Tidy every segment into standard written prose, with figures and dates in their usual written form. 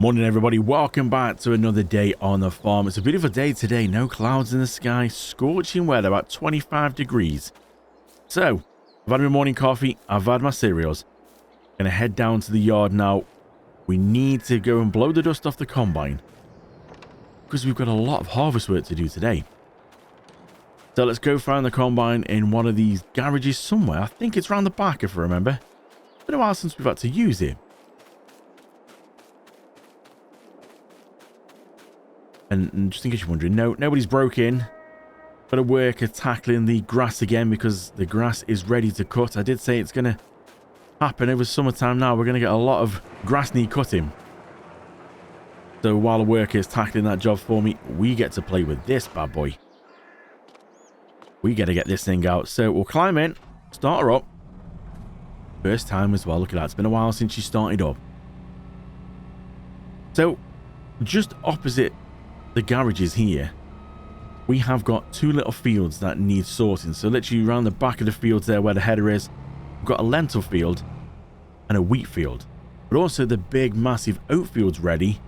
Morning everybody, welcome back to another day on the farm. It's a beautiful day today, no clouds in the sky, scorching weather, about 25 degrees. So, I've had my morning coffee, I've had my cereals. Gonna head down to the yard now. We need to go and blow the dust off the combine, because we've got a lot of harvest work to do today. So let's go find the combine in one of these garages somewhere. I think it's around the back if I remember. It's been a while since we've had to use it. And just in case you're wondering, no, nobody's broke in. Got a worker tackling the grass again because the grass is ready to cut. I did say it's going to happen over summertime now. We're going to get a lot of grass need cutting. So while the worker is tackling that job for me, we get to play with this bad boy. We got to get this thing out. So we'll climb in, start her up. First time as well. Look at that. It's been a while since she started up. So just opposite the garages here, we have got two little fields that need sorting. So literally around the back of the fields there where the header is, we've got a lentil field and a wheat field, but also the big massive oat fields ready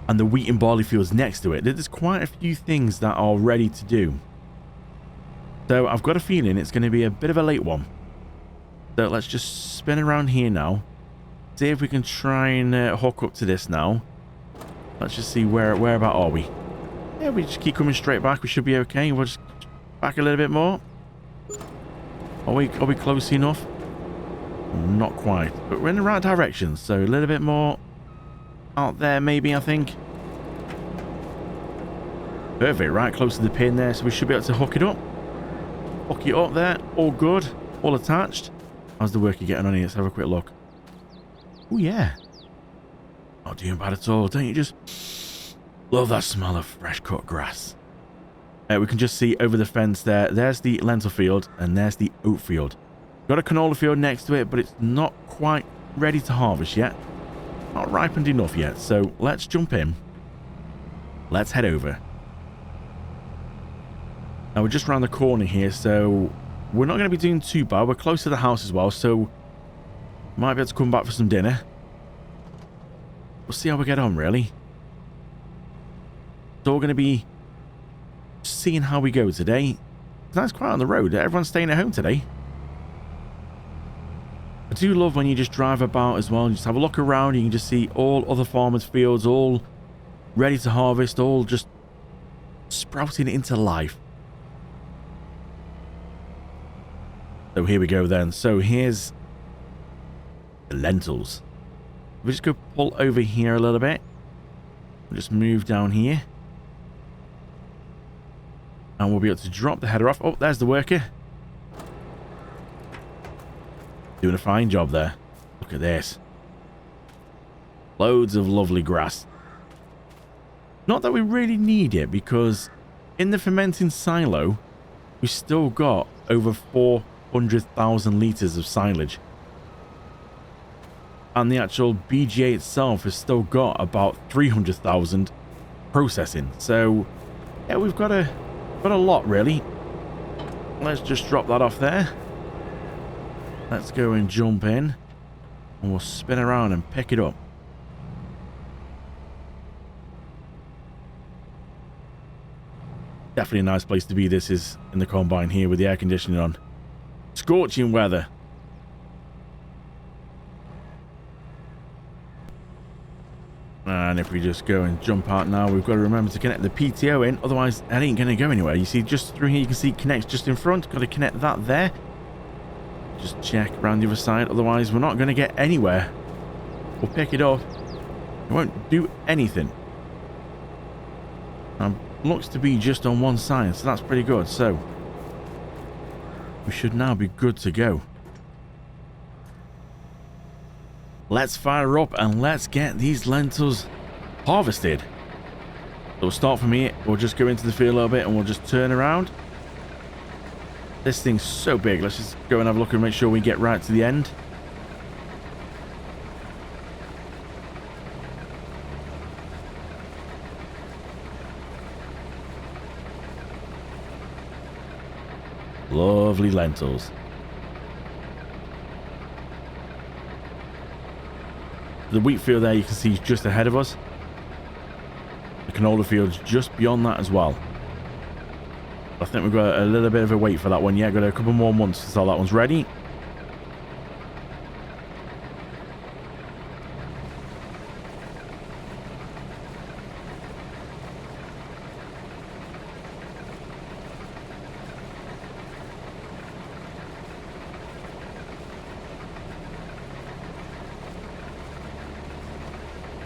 and the wheat and barley fields next to it. There's quite a few things that are ready to do. So I've got a feeling it's going to be a bit of a late one. So let's just spin around here now, see if we can try and hook up to this now. Let's just see where about are we? Yeah, we just keep coming straight back. We should be okay. We'll just back a little bit more. Are we close enough? Not quite, but we're in the right direction. So a little bit more out there, maybe. I think. Perfect. Right close to the pin there, so we should be able to hook it up. Hook it up there. All good. All attached. How's the worker getting on here? Let's have a quick look. Oh yeah. Not doing bad at all. Don't you just love that smell of fresh cut grass? We can just see over the fence there. There's the lentil field and there's the oat field. Got a canola field next to it, but it's not quite ready to harvest yet. Not ripened enough yet. So let's jump in. Let's head over. Now we're just around the corner here, so we're not going to be doing too bad. We're close to the house as well, so might be able to come back for some dinner. We'll see how we get on, really. So we're going to be seeing how we go today. It's nice quiet on the road. Everyone's staying at home today. I do love when you just drive about as well and just have a look around. You can just see all other farmers' fields, all ready to harvest, all just sprouting into life. So here we go then. So here's the lentils. We'll just go pull over here a little bit. We'll just move down here. And we'll be able to drop the header off. Oh, there's the worker. Doing a fine job there. Look at this. Loads of lovely grass. Not that we really need it, because in the fermenting silo, we still got over 400,000 litres of silage. And the actual BGA itself has still got about 300,000 processing. So, yeah, we've got a lot, really. Let's just drop that off there. Let's go and jump in. And we'll spin around and pick it up. Definitely a nice place to be. This is in the combine here with the air conditioning on. Scorching weather. And if we just go and jump out now, we've got to remember to connect the PTO in, otherwise that ain't going to go anywhere. You see, just through here you can see connects just in front. Got to connect that there. Just check around the other side, otherwise we're not going to get anywhere. We'll pick it up. It won't do anything. Looks to be just on one side, so that's pretty good. So we should now be good to go. Let's fire up and let's get these lentils harvested. So we'll start from here. We'll just go into the field a little bit and we'll just turn around. This thing's so big. Let's just go and have a look and make sure we get right to the end. Lovely lentils. The wheat field there you can see is just ahead of us. The canola field's just beyond that as well. I think we've got a little bit of a wait for that one. Yeah, got a couple more months until that one's ready.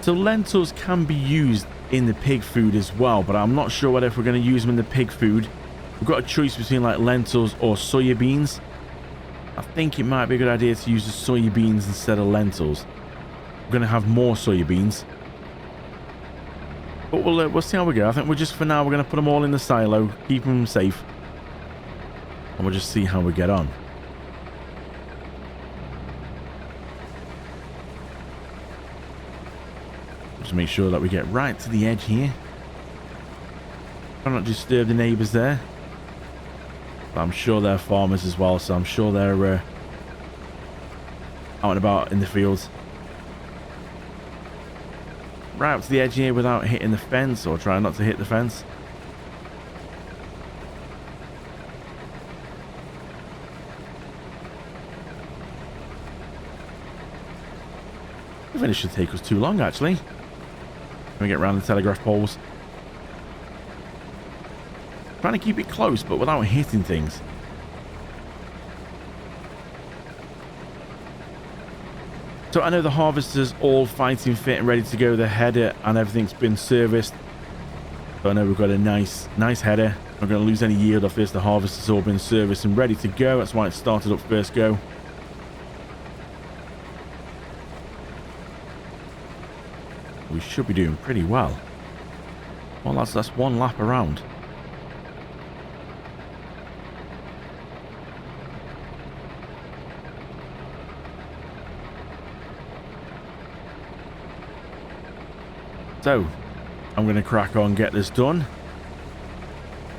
So lentils can be used in the pig food as well, but I'm not sure whether if we're going to use them in the pig food. We've got a choice between like lentils or soya beans. I think it might be a good idea to use the soya beans instead of lentils. We're going to have more soya beans. But we'll see how we go. I think we're just, for now, we're going to put them all in the silo, keep them safe. And we'll just see how we get on. Just make sure that we get right to the edge here. Try not to disturb the neighbours there. But I'm sure they're farmers as well, so I'm sure they're out and about in the fields. Right up to the edge here without hitting the fence, or trying not to hit the fence. I think it should take us too long, actually. Let me get around the telegraph poles. Trying to keep it close, but without hitting things. So I know the harvester's all fighting fit and ready to go. The header and everything's been serviced. So I know we've got a nice header. Not going to lose any yield off this. The harvester's all been serviced and ready to go. That's why it started up first go. We should be doing pretty well. Well, that's one lap around. So, I'm going to crack on, get this done.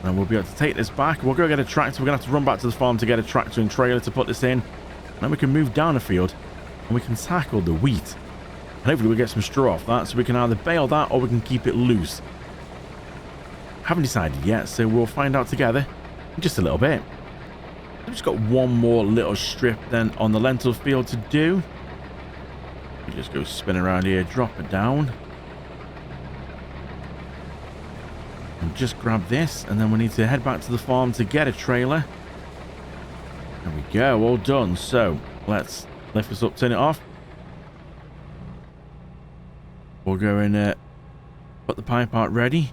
And we'll be able to take this back. We'll go get a tractor. We're going to have to run back to the farm to get a tractor and trailer to put this in. And then we can move down the field and we can tackle the wheat. And hopefully we'll get some straw off that, so we can either bale that or we can keep it loose. Haven't decided yet, so we'll find out together in just a little bit. I've just got one more little strip then on the lentil field to do. We just go spin around here, drop it down. And just grab this, and then we need to head back to the farm to get a trailer. There we go, all done. So let's lift this up, turn it off. We'll go and put the pipe out ready.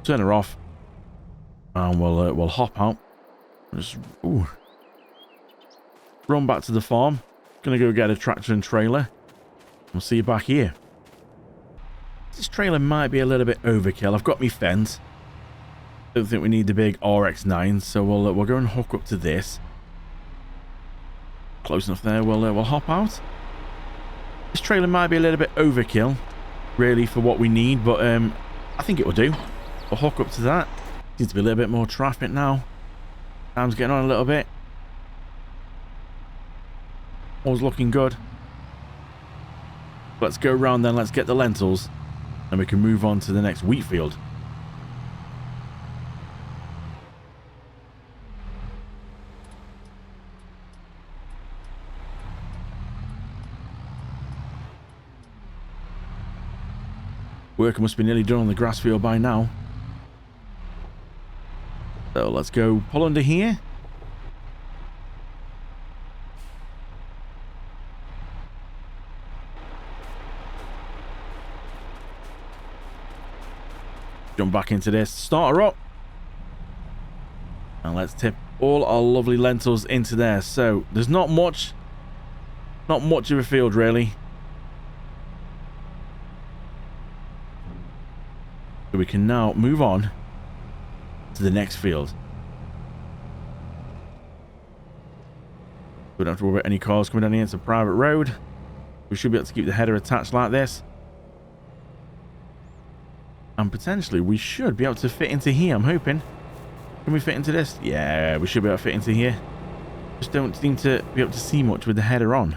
Turn her off, and we'll hop out. Just run back to the farm. Gonna go get a tractor and trailer. We'll see you back here. This trailer might be a little bit overkill. I've got my fence. Don't think we need the big RX-9, so we'll go and hook up to this. Close enough there. We'll hop out. This trailer might be a little bit overkill, really, for what we need, but I think it will do. We'll hook up to that. Seems to be a little bit more traffic now. Time's getting on a little bit. All's looking good. Let's go around then. Let's get the lentils, and we can move on to the next wheat field. Work must be nearly done on the grass field by now. So let's go pull under here. Jump back into this, start her up. And let's tip all our lovely lentils into there. So there's not much of a field really. So we can now move on to the next field. We don't have to worry about any cars coming down here. It's a private road. We should be able to keep the header attached like this. And potentially we should be able to fit into here, I'm hoping. Can we fit into this? Yeah, we should be able to fit into here. Just don't seem to be able to see much with the header on.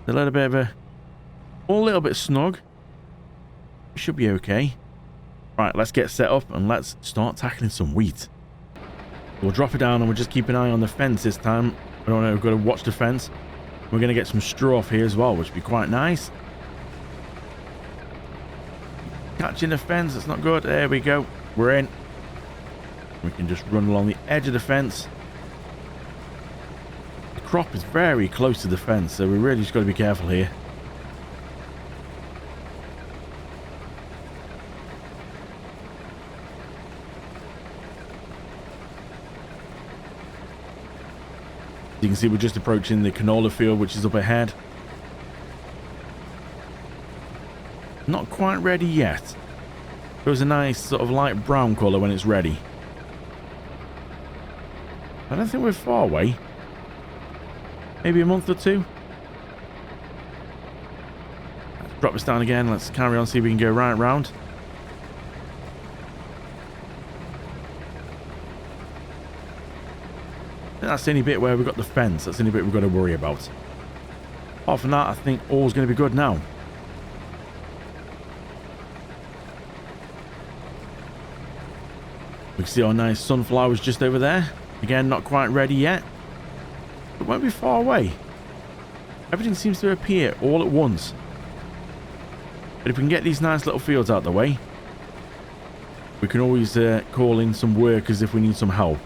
A little bit of a... all a little bit snug. Should be okay. Right, let's get set up and let's start tackling some wheat. We'll drop it down and we'll just keep an eye on the fence this time. I don't know, we've got to watch the fence. We're going to get some straw off here as well, which would be quite nice. Catching the fence, that's not good. There we go. We're in. We can just run along the edge of the fence. The crop is very close to the fence, so we really just got to be careful here. You can see we're just approaching the canola field, which is up ahead. Not quite ready yet. It was a nice sort of light brown colour when it's ready. I don't think we're far away. Maybe a month or two. Let's drop this down again. Let's carry on, see if we can go right round. That's the only bit where we've got the fence. That's the only bit we've got to worry about. Apart from that, I think all's going to be good now. We can see our nice sunflowers just over there. Again, not quite ready yet. But won't be far away. Everything seems to appear all at once. But if we can get these nice little fields out of the way, we can always call in some workers if we need some help.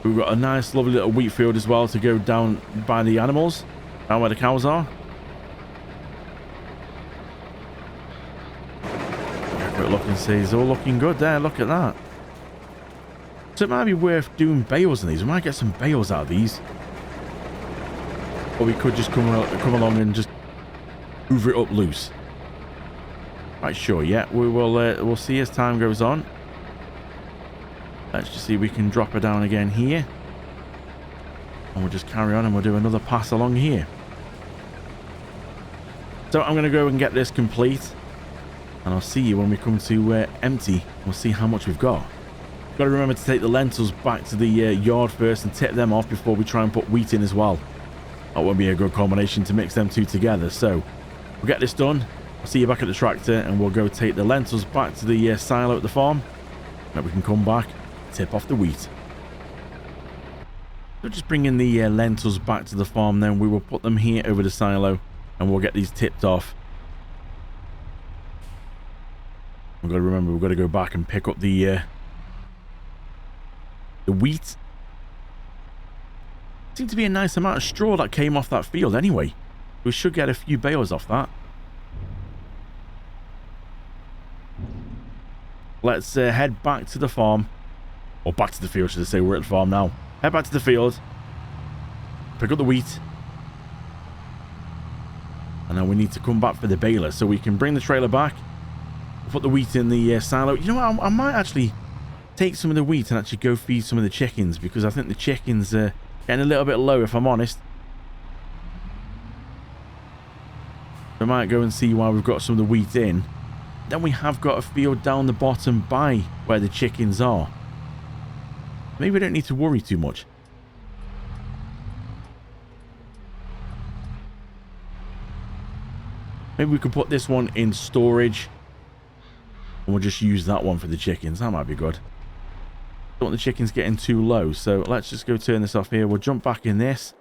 We've got a nice lovely little wheat field as well to go down by the animals, down where the cows are. Quick look and see, it's all looking good there, look at that. So it might be worth doing bales on these. We might get some bales out of these. Or we could just come along and just hoover it up loose. Right, sure, yeah, we'll see as time goes on. Let's just see if we can drop her down again here. And we'll just carry on and we'll do another pass along here. So I'm going to go and get this complete. And I'll see you when we come to empty. We'll see how much we've got. Got to remember to take the lentils back to the yard first and tip them off before we try and put wheat in as well. That won't be a good combination to mix them two together. So we'll get this done. I'll see you back at the tractor and we'll go take the lentils back to the silo at the farm. Then we can come back, tip off the wheat. So just bringing the lentils back to the farm, then we will put them here over the silo and we'll get these tipped off. We've got to remember, we've got to go back and pick up the wheat. Seemed to be a nice amount of straw that came off that field anyway. We should get a few bales off that. Let's head back to the farm. Or back to the field, should I say. We're at the farm now. Head back to the field. Pick up the wheat. And then we need to come back for the baler. So we can bring the trailer back. Put the wheat in the silo. You know what? I might actually take some of the wheat and actually go feed some of the chickens. Because I think the chickens are getting a little bit low, if I'm honest. So I might go and see why we've got some of the wheat in. Then we have got a field down the bottom by where the chickens are. Maybe we don't need to worry too much. Maybe we could put this one in storage. And we'll just use that one for the chickens. That might be good. Don't want the chickens getting too low. So let's just go turn this off here. We'll jump back in this.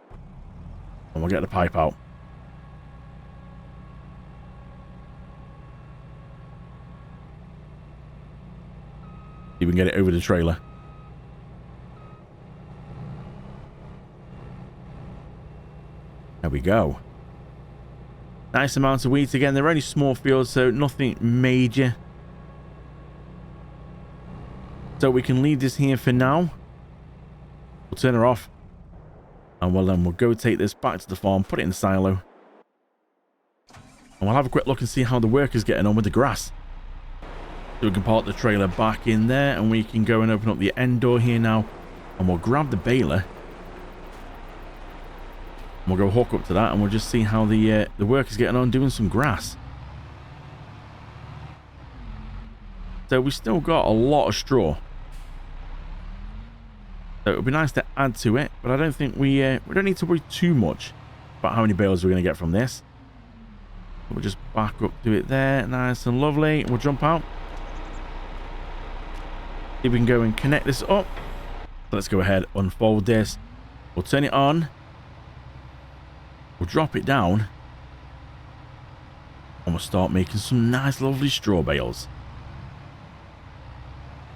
And we'll get the pipe out. See if we can get it over the trailer. There we go. Nice amounts of wheat. Again, they're only small fields, so nothing major. So we can leave this here for now. We'll turn her off. And we'll go take this back to the farm, put it in the silo. And we'll have a quick look and see how the worker's getting on with the grass. So we can park the trailer back in there and we can go and open up the end door here now. And we'll grab the baler. And we'll go hook up to that and we'll just see how the worker's getting on doing some grass. So we still got a lot of straw. So it would be nice to add to it, but I don't think we don't need to worry too much about how many bales we're going to get from this. We'll just back up to it there, nice and lovely. We'll jump out. See if we can go and connect this up. Let's go ahead, unfold this. We'll turn it on. We'll drop it down. And we'll start making some nice, lovely straw bales.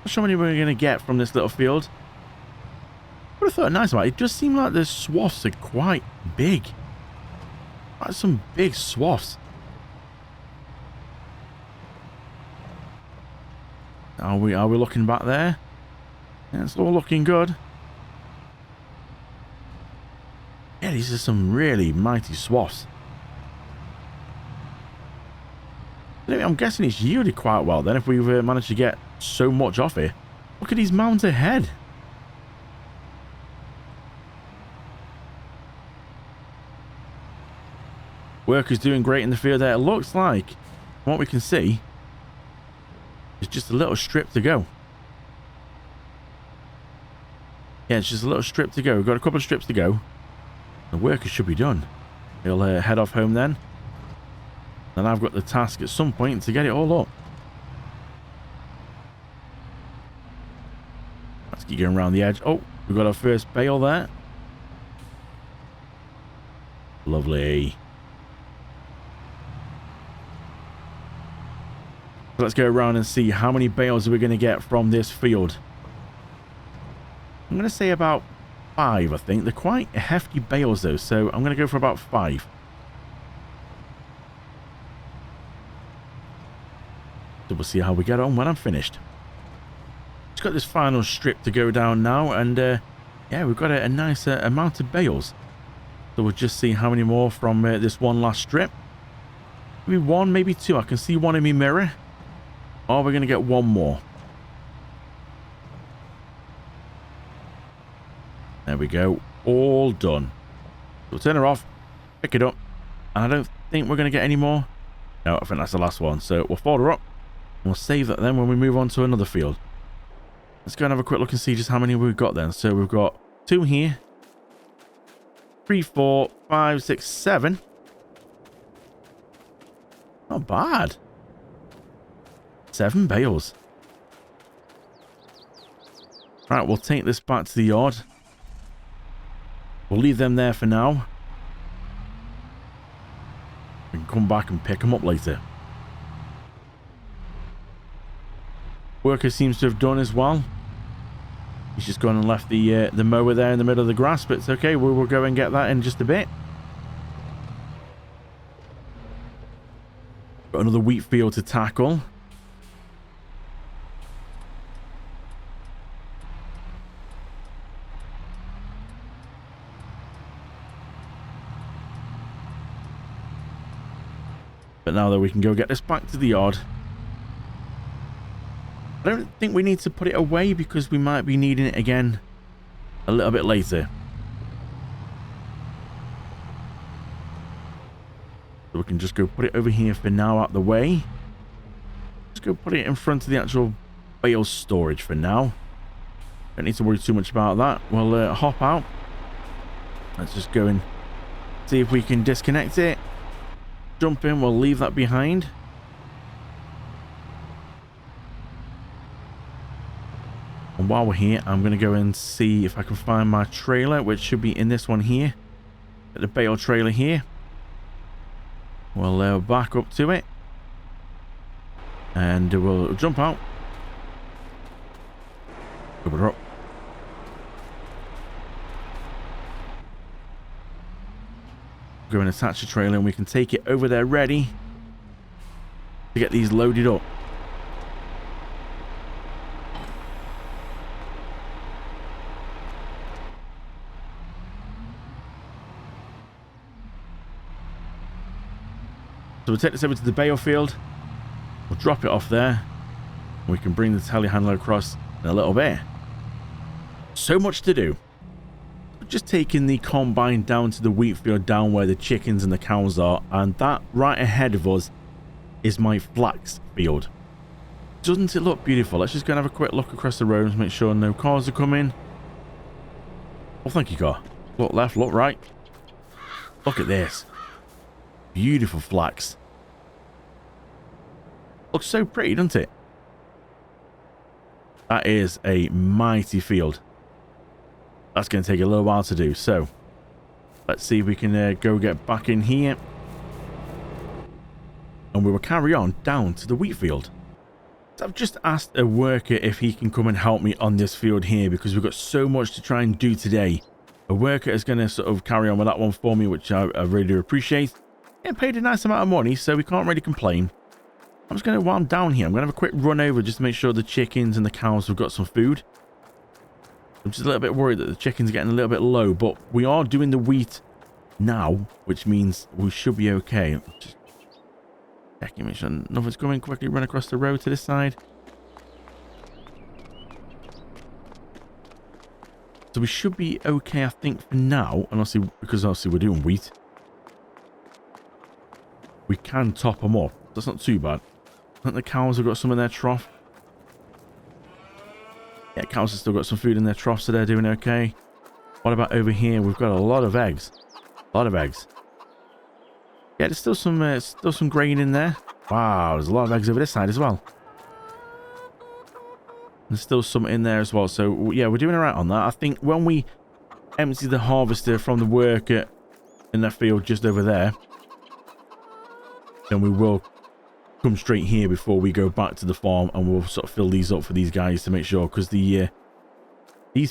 Not sure how many we're going to get from this little field. I would have thought nice about it. It does seem like the swaths are quite big. Quite some big swaths. Are we looking back there? Yeah, it's all looking good. Yeah, these are some really mighty swaths. I'm guessing it's yielded quite well then if we've managed to get so much off it. Look at these mounds ahead. Work is doing great in the field there. It looks like, from what we can see, it's just a little strip to go. Yeah, it's just a little strip to go. We've got a couple of strips to go. The workers should be done. He'll head off home then. And I've got the task at some point to get it all up. Let's keep going around the edge. Oh, we've got our first bale there. Lovely. Let's go around and see how many bales we're going to get from this field. I'm going to say about 5, I think. They're quite hefty bales though, so I'm going to go for about 5. So we'll see how we get on when I'm finished. Just got this final strip to go down now, and yeah, we've got a nice amount of bales. So we'll just see how many more from this one last strip. Maybe 1, maybe 2. I can see one in my mirror. Oh, we're going to get 1 more. There we go. All done. We'll turn her off, pick it up, and I don't think we're going to get any more. No, I think that's the last one. So we'll fold her up, and we'll save that then when we move on to another field. Let's go and have a quick look and see just how many we've got then. So we've got 2 here. 3, 4, 5, 6, 7. Not bad. 7 bales. Right, we'll take this back to the yard. We'll leave them there for now. We can come back and pick them up later. Worker seems to have done as well. He's just gone and left the mower there in the middle of the grass, but it's okay. We will go and get that in just a bit. Got another wheat field to tackle. But now that we can go get this back to the yard. I don't think we need to put it away because we might be needing it again a little bit later. So we can just go put it over here for now out the way. Just go put it in front of the actual bale storage for now. Don't need to worry too much about that. We'll hop out. Let's just go and see if we can disconnect it. Jump in, we'll leave that behind. And while we're here, I'm going to go and see if I can find my trailer, which should be in this one here. The bale trailer here. We'll back up to it. And we'll jump out. Open her up. Go and attach the trailer and we can take it over there ready to get these loaded up. So we'll take this over to the bale field. We'll drop it off there. We can bring the telehandler across in a little bit. So much to do. Just taking the combine down to the wheat field, down where the chickens and the cows are, and that right ahead of us is my flax field. Doesn't it look beautiful? Let's just go and have a quick look across the road and make sure no cars are coming. Oh, thank you, car. Look left, look right. Look at this. Beautiful flax. Looks so pretty, doesn't it? That is a mighty field. That's going to take a little while to do. So, let's see if we can go get back in here. And we will carry on down to the wheat field. So I've just asked a worker if he can come and help me on this field here because we've got so much to try and do today. A worker is going to sort of carry on with that one for me, which I really do appreciate. Getting paid a nice amount of money, so we can't really complain. I'm just going to, while I'm down here, I'm going to have a quick run over just to make sure the chickens and the cows have got some food. I'm just a little bit worried that the chickens are getting a little bit low, but we are doing the wheat now, which means we should be okay. Just checking, make sure nothing's coming. Quickly run across the road to this side. So we should be okay, I think, for now. And obviously, because obviously we're doing wheat, we can top them up. That's not too bad. I think the cows have got some in their trough. Yeah, cows have still got some food in their trough, so they're doing okay. What about over here? We've got a lot of eggs. A lot of eggs. Yeah, there's still some grain in there. Wow, there's a lot of eggs over this side as well. There's still some in there as well. So, yeah, we're doing all right on that. I think when we empty the harvester from the worker in that field just over there, then we will come straight here before we go back to the farm, and we'll sort of fill these up for these guys to make sure, because these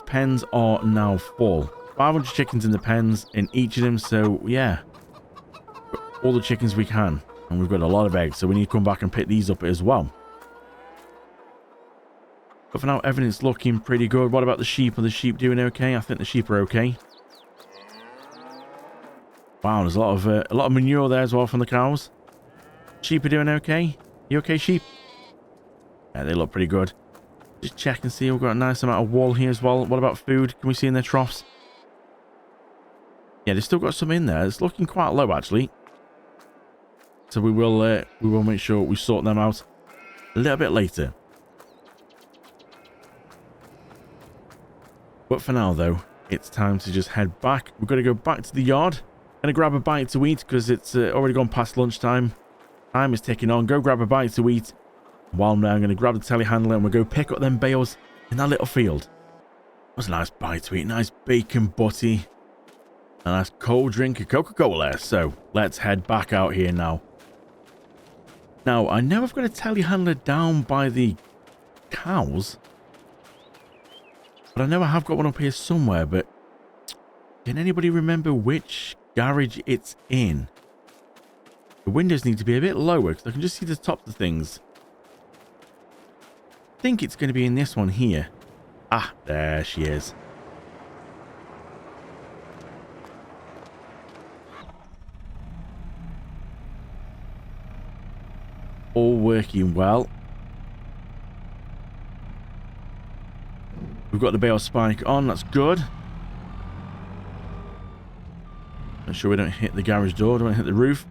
pens are now full. 500 chickens in the pens in each of them, so yeah, all the chickens we can, and we've got a lot of eggs, so we need to come back and pick these up as well. But for now, everything's looking pretty good. What about the sheep? Are the sheep doing okay? I think the sheep are okay. Wow, there's a lot of manure there as well from the cows. Sheep are doing okay. You okay, sheep? Yeah, they look pretty good. Just check and see. We've got a nice amount of wool here as well. What about food? Can we see in their troughs? Yeah, they've still got some in there. It's looking quite low, actually. So we will make sure we sort them out a little bit later. But for now, though, it's time to just head back. We've got to go back to the yard. Gonna grab a bite to eat because it's already gone past lunchtime. Time is ticking on. Go grab a bite to eat. While I'm there, I'm going to grab the telehandler and we'll go pick up them bales in that little field. That was a nice bite to eat. Nice bacon butty. A nice cold drink of Coca-Cola. So let's head back out here now. Now, I know I've got a telehandler down by the cows. But I know I have got one up here somewhere. But can anybody remember which garage it's in? The windows need to be a bit lower because I can just see the top of things. I think it's going to be in this one here. Ah, there she is. All working well. We've got the bale spike on. That's good. Make sure we don't hit the garage door. Don't hit the roof.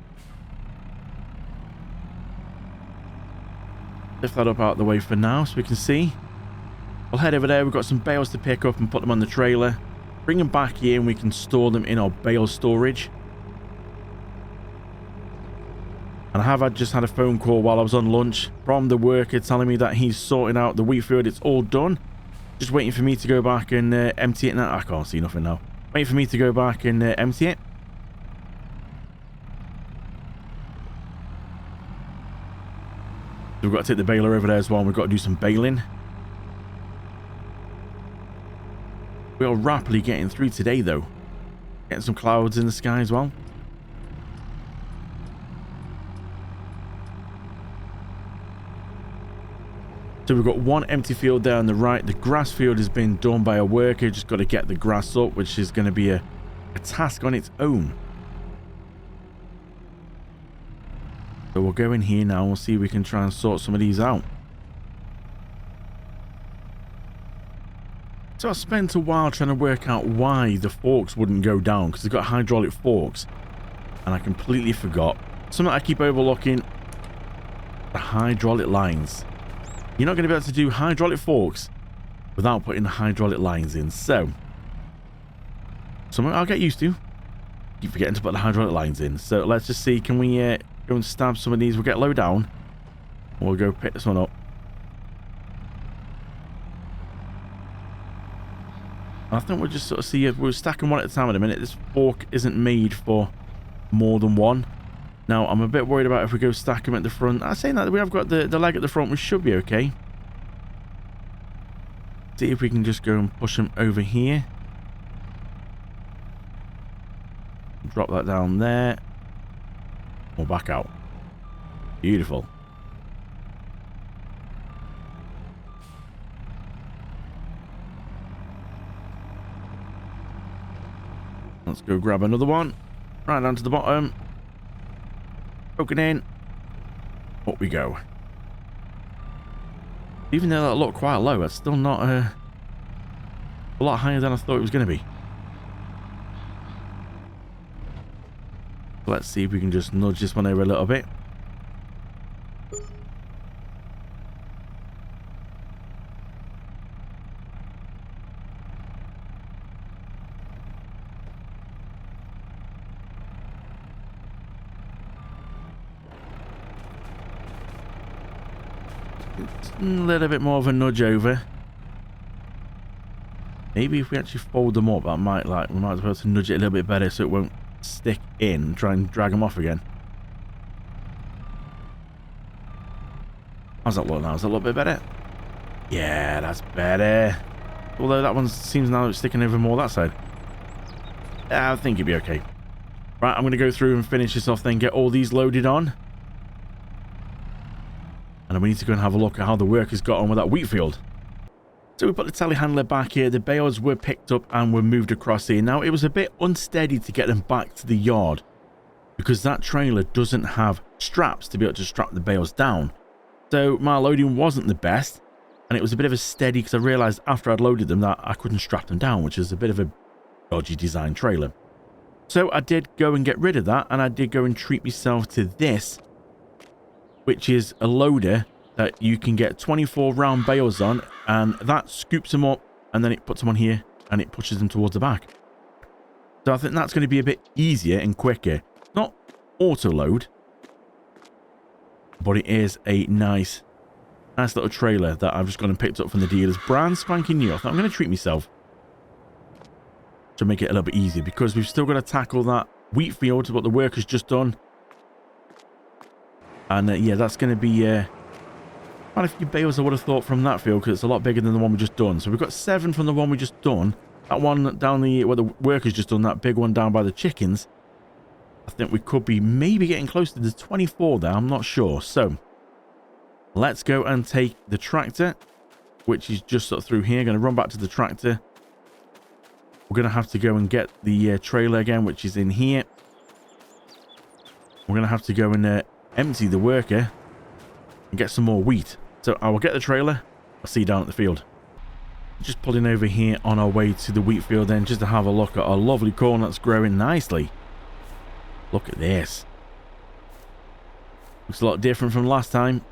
Lift that up out of the way for now so we can see. We'll head over there. We've got some bales to pick up and put them on the trailer. Bring them back here and we can store them in our bale storage. And I have just had a phone call while I was on lunch from the worker telling me that he's sorting out the wheat field. It's all done. Just waiting for me to go back and empty it now. I can't see nothing now. Waiting for me to go back and empty it. We've got to take the baler over there as well. We've got to do some baling. We are rapidly getting through today, though. Getting some clouds in the sky as well. So we've got one empty field there on the right. The grass field has been done by a worker. Just got to get the grass up, which is going to be a task on its own. So we'll go in here now and we'll see if we can try and sort some of these out. So I spent a while trying to work out why the forks wouldn't go down, because they've got hydraulic forks. And I completely forgot. Something I keep overlooking. The hydraulic lines. You're not going to be able to do hydraulic forks without putting the hydraulic lines in. So Something I'll get used to. Keep forgetting to put the hydraulic lines in. So let's just see, can we go and stab some of these? We'll get low down. We'll go pick this one up. I think we'll just sort of see if we're stacking one at a time at a minute. This fork isn't made for more than one. Now, I'm a bit worried about if we go stack them at the front. I'm saying that we have got the leg at the front. We should be okay. See if we can just go and push them over here. Drop that down there. Or back out. Beautiful. Let's go grab another one. Right down to the bottom. Poking in. Up we go. Even though that looked quite low, it's still not a lot higher than I thought it was going to be. Let's see if we can just nudge this one over a little bit. A little bit more of a nudge over. Maybe if we actually fold them up, that might, like, we might be able to nudge it a little bit better so it won't stick in and try and drag them off again. How's that look now? Is that a little bit better? Yeah, that's better. Although that one seems now it's sticking over more that side. I think it'd be okay. Right, I'm going to go through and finish this off then, get all these loaded on. And we need to go and have a look at how the workers got on with that wheat field. So we put the telehandler back here. The bales were picked up and were moved across here. Now, it was a bit unsteady to get them back to the yard because that trailer doesn't have straps to be able to strap the bales down. So my loading wasn't the best. And it was a bit of a steady because I realized after I'd loaded them that I couldn't strap them down, which is a bit of a dodgy design trailer. So I did go and get rid of that. And I did go and treat myself to this, which is a loader that you can get 24 round bales on, and that scoops them up and then it puts them on here and it pushes them towards the back. So I think that's going to be a bit easier and quicker. Not auto load, but it is a nice little trailer that I've just gone and picked up from the dealers. Brand spanking new. I thought I'm going to treat myself to make it a little bit easier because we've still got to tackle that wheat field, what the workers just done. And yeah, that's going to be quite a few bales I would have thought from that field because it's a lot bigger than the one we just done. So we've got 7 from the one we just done. That one down the, where the workers just done, that big one down by the chickens. I think we could be maybe getting close to the 24 there. I'm not sure. So let's go and take the tractor, which is just sort of through here. Going to run back to the tractor. We're going to have to go and get the trailer again, which is in here. We're going to have to go and empty the worker and get some more wheat. So I will get the trailer. I'll see you down at the field. Just pulling over here on our way to the wheat field then, just to have a look at our lovely corn that's growing nicely. Look at this. Looks a lot different from last time.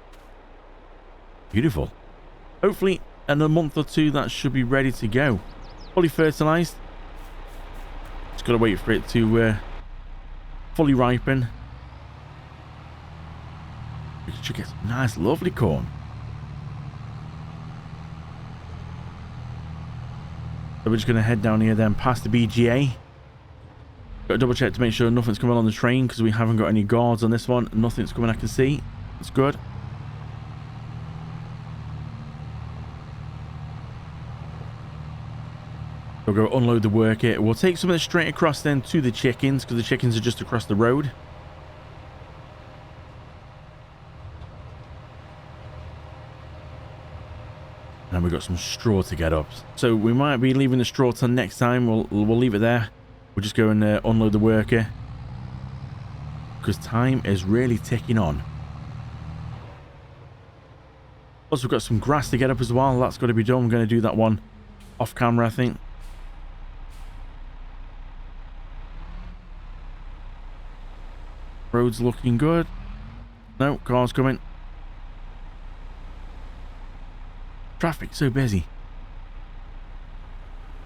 Beautiful. Hopefully in a month or two that should be ready to go. Fully fertilized. Just got to wait for it to fully ripen. We should get some nice lovely corn. So we're just going to head down here then past the BGA. Got to double check to make sure nothing's coming on the train because we haven't got any guards on this one. Nothing's coming I can see. It's good. We'll go unload the worker. We'll take some of this straight across then to the chickens because the chickens are just across the road. And we've got some straw to get up. So we might be leaving the straw till next time. We'll leave it there. We'll just go and unload the worker. Because time is really ticking on. Plus we've got some grass to get up as well. That's got to be done. I'm going to do that one off camera, I think. Road's looking good. No, car's coming. Traffic's so busy.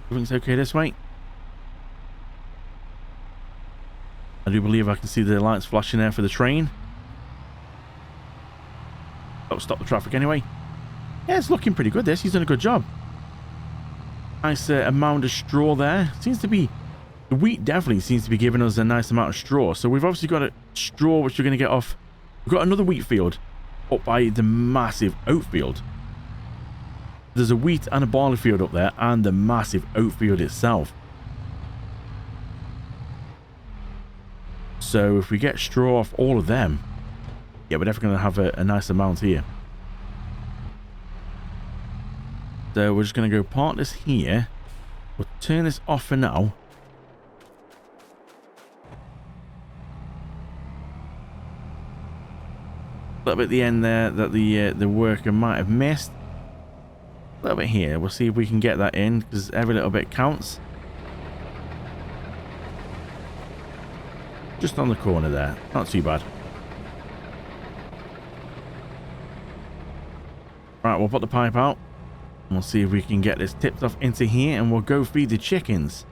Everything's okay this way. I do believe I can see the lights flashing there for the train. Oh, stop the traffic anyway. Yeah, it's looking pretty good, this. He's done a good job. Nice amount of straw there. Seems to be... The wheat definitely seems to be giving us a nice amount of straw. So we've obviously got a straw which we're going to get off. We've got another wheat field up by the massive oat field. There's a wheat and a barley field up there and the massive oat field itself. So if we get straw off all of them, yeah, we're definitely going to have a nice amount here. So we're just going to go park this here. We'll turn this off for now. A little bit at the end there that the worker might have missed. A little bit here. We'll see if we can get that in because every little bit counts. Just on the corner there. Not too bad. Right, we'll put the pipe out. And we'll see if we can get this tipped off into here and we'll go feed the chickens.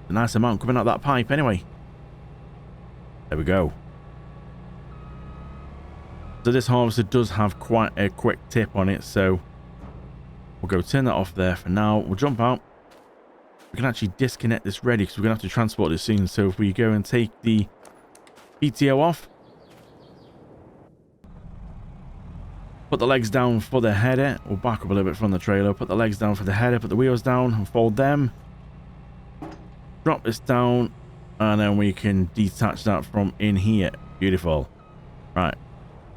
A nice amount coming out that pipe anyway. There we go. So this harvester does have quite a quick tip on it, so we'll go turn that off there for now. We'll jump out. We can actually disconnect this ready because we're going to have to transport this soon. So if we go and take the PTO off, put the legs down for the header. We'll back up a little bit from the trailer. Put the legs down for the header. Put the wheels down and fold them. Drop this down. And then we can detach that from in here. Beautiful. Right.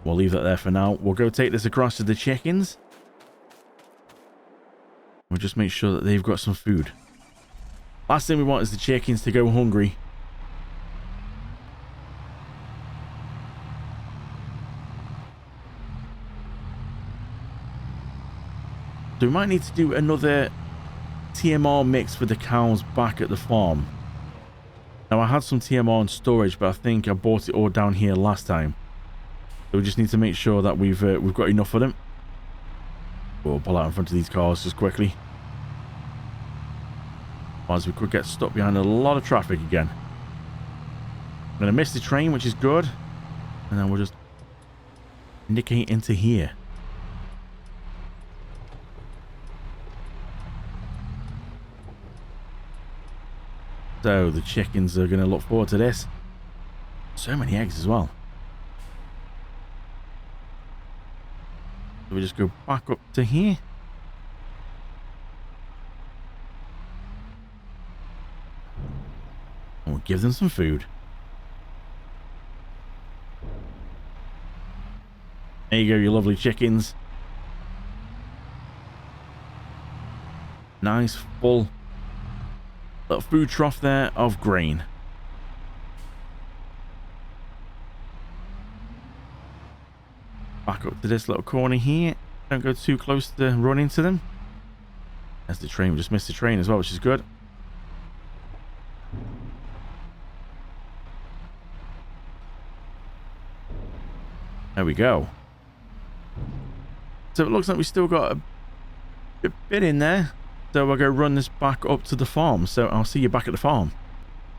We'll leave that there for now. We'll go take this across to the chickens. We'll just make sure that they've got some food. Last thing we want is the chickens to go hungry. So we might need to do another TMR mix for the cows back at the farm. Now I had some TMR in storage, but I think I bought it all down here last time. So we just need to make sure that we've got enough of them. We'll pull out in front of these cars just quickly. Otherwise we could get stuck behind a lot of traffic again. I'm going to miss the train, which is good. And then we'll just nickate into here. So the chickens are going to look forward to this. So many eggs as well. So we just go back up to here. And we'll give them some food. There you go, you lovely chickens. Nice, full little food trough there of grain. Back up to this little corner here. Don't go too close to run into them. There's the train. We just missed the train as well, which is good. There we go. So it looks like we still got a bit in there. So we'll go run this back up to the farm. So I'll see you back at the farm.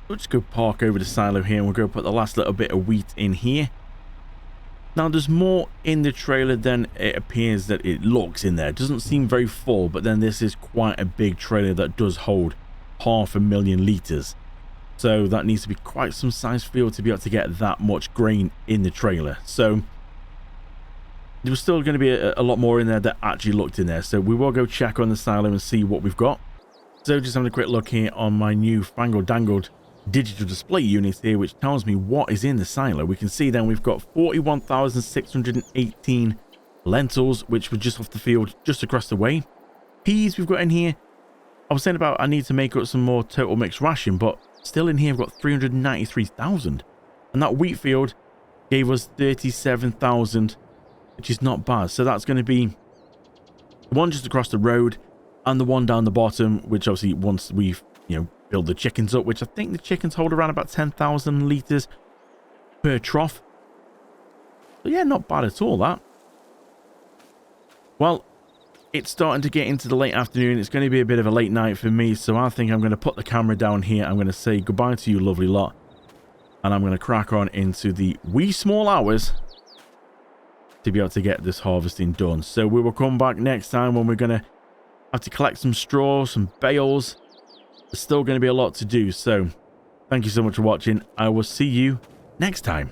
We'll just go park over the silo here and we'll go put the last little bit of wheat in here. Now there's more in the trailer than it appears that it looks in there. It doesn't seem very full, but then this is quite a big trailer that does hold 500,000 litres. So that needs to be quite some size field to be able to get that much grain in the trailer. So there was still going to be a lot more in there that actually looked in there. So we will go check on the silo and see what we've got. So just having a quick look here on my new fangled dangled digital display unit here, which tells me what is in the silo. We can see then we've got 41,618 lentils, which were just off the field just across the way. Peas we've got in here. I was saying about I need to make up some more total mixed ration, but still in here I've got 393,000. And that wheat field gave us 37,000, which is not bad. So that's going to be the one just across the road and the one down the bottom, which obviously once we've, build the chickens up, which I think the chickens hold around about 10,000 litres per trough. So yeah, not bad at all, that. Well, it's starting to get into the late afternoon. It's going to be a bit of a late night for me, so I think I'm going to put the camera down here. I'm going to say goodbye to you lovely lot, and I'm going to crack on into the wee small hours to be able to get this harvesting done. So we will come back next time when we're going to have to collect some straw, some bales. There's still going to be a lot to do, so thank you so much for watching. I will see you next time.